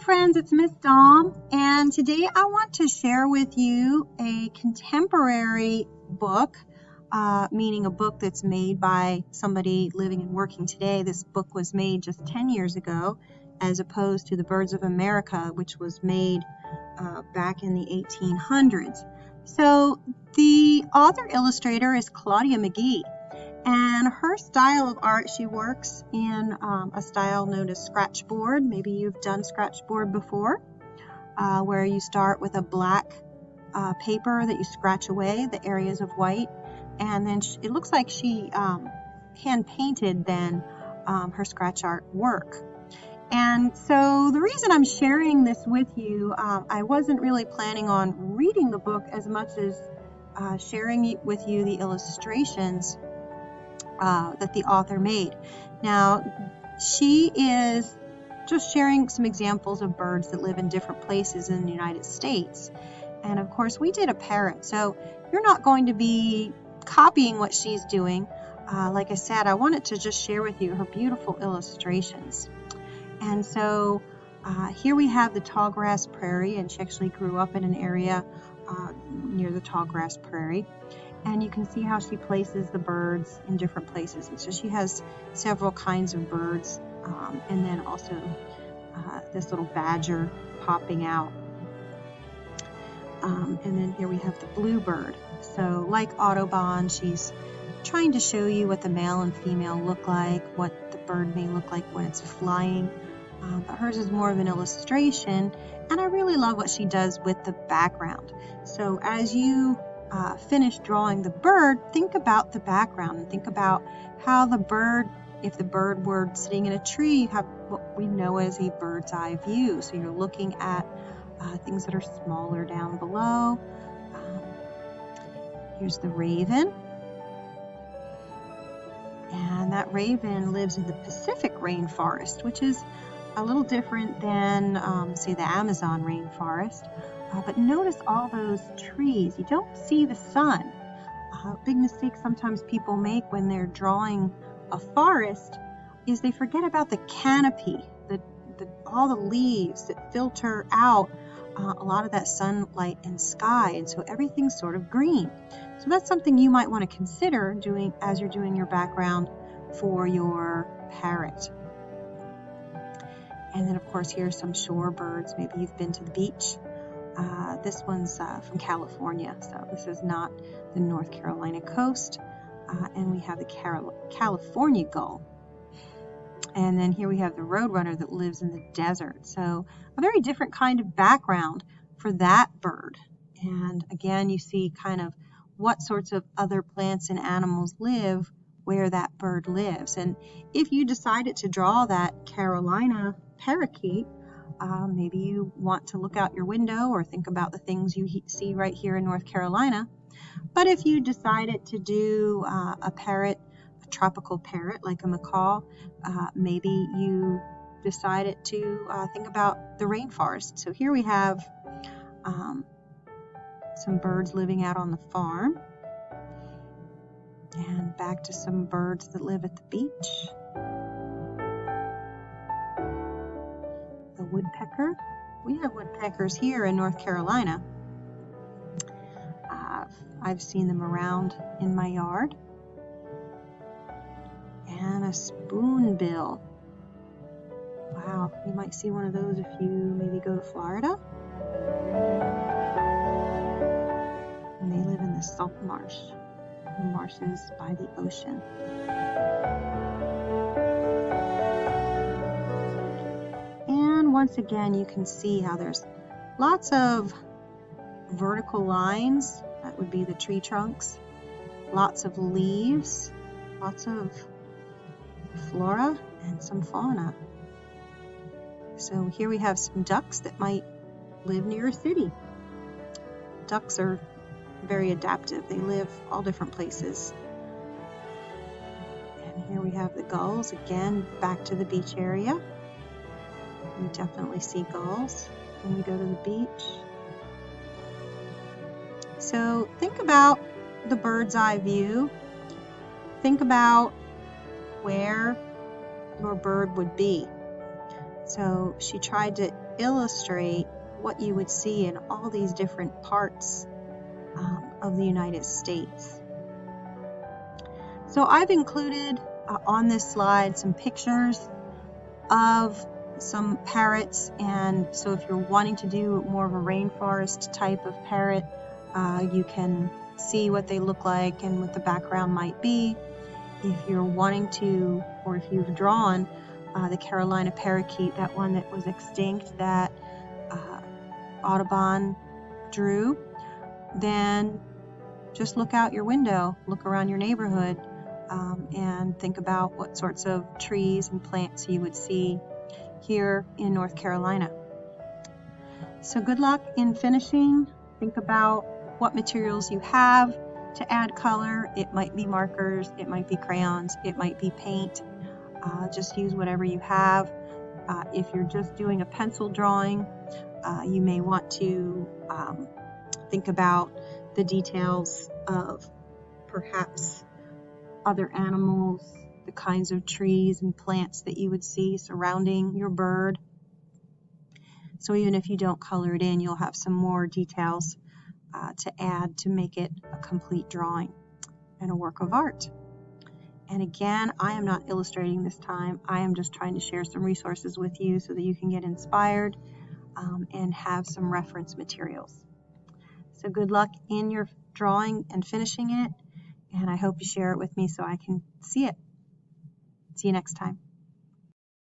friends, it's Miss Dom, and today I want to share with you a contemporary book, meaning a book that's made by somebody living and working today. This book was made just 10 years ago, as opposed to The Birds of America, which was made back in the 1800s. So the author illustrator is Claudia McGee. And her style of art, she works in a style known as scratchboard. Maybe you've done scratchboard before, where you start with a black paper that you scratch away the areas of white, and then it looks like she hand painted then her scratch art work. And so the reason I'm sharing this with you, I wasn't really planning on reading the book as much as sharing with you the illustrations that the author made. Now, she is just sharing some examples of birds that live in different places in the United States. And of course, we did a parrot, so you're not going to be copying what she's doing. Like I said, I wanted to just share with you her beautiful illustrations. And so here we have the tallgrass prairie, and she actually grew up in an area near the tallgrass prairie. And you can see how she places the birds in different places. And so she has several kinds of birds, and then also this little badger popping out. And then here we have the bluebird. So like Audubon, she's trying to show you what the male and female look like, what the bird may look like when it's flying. But hers is more of an illustration, and I really love what she does with the background. So as you finish drawing the bird, think about the background and think about how the bird, if the bird were sitting in a tree, you have what we know as a bird's eye view. So you're looking at things that are smaller down below. Here's the raven. And that raven lives in the Pacific rainforest, which is a little different than, say, the Amazon rainforest. But notice all those trees. You don't see the sun. Big mistake sometimes people make when they're drawing a forest is they forget about the canopy, all the leaves that filter out a lot of that sunlight and sky, and so everything's sort of green. So that's something you might want to consider doing as you're doing your background for your parrot. And then of course here's some shorebirds. Maybe you've been to the beach. This one's from California, so this is not the North Carolina coast. And we have the California gull. And then here we have the roadrunner that lives in the desert. So a very different kind of background for that bird. And again, you see kind of what sorts of other plants and animals live where that bird lives. And if you decided to draw that Carolina parakeet, maybe you want to look out your window or think about the things you see right here in North Carolina. But if you decided to do a parrot, a tropical parrot like a macaw, maybe you decided to think about the rainforest. So here we have some birds living out on the farm, and back to some birds that live at the beach. The woodpecker. We have woodpeckers here in North Carolina. I've seen them around in my yard. And a spoonbill. Wow, you might see one of those if you maybe go to Florida. And they live in the salt marsh, the marshes by the ocean. And once again, you can see how there's lots of vertical lines. That would be the tree trunks. Lots of leaves. Lots of flora and some fauna. So here we have some ducks that might live near a city. Ducks are very adaptive. They live all different places. And here we have the gulls, again, back to the beach area. We definitely see gulls when we go to the beach. So think about the bird's eye view. Think about where your bird would be. So she tried to illustrate what you would see in all these different parts of the United States. So I've included on this slide some pictures of some parrots, and so if you're wanting to do more of a rainforest type of parrot, you can see what they look like and what the background might be. If you're wanting to, or if you've drawn the Carolina parakeet, that one that was extinct that Audubon drew, then just look out your window, look around your neighborhood, and think about what sorts of trees and plants you would see here in North Carolina. So good luck in finishing. Think about what materials you have to add color. It might be markers, it might be crayons, it might be paint. Just use whatever you have. If you're just doing a pencil drawing, you may want to think about the details of perhaps other animals, the kinds of trees and plants that you would see surrounding your bird. So even if you don't color it in, you'll have some more details to add to make it a complete drawing and a work of art. And again, I am not illustrating this time. I am just trying to share some resources with you so that you can get inspired and have some reference materials. So good luck in your drawing and finishing it, and I hope you share it with me so I can see it. See you next time.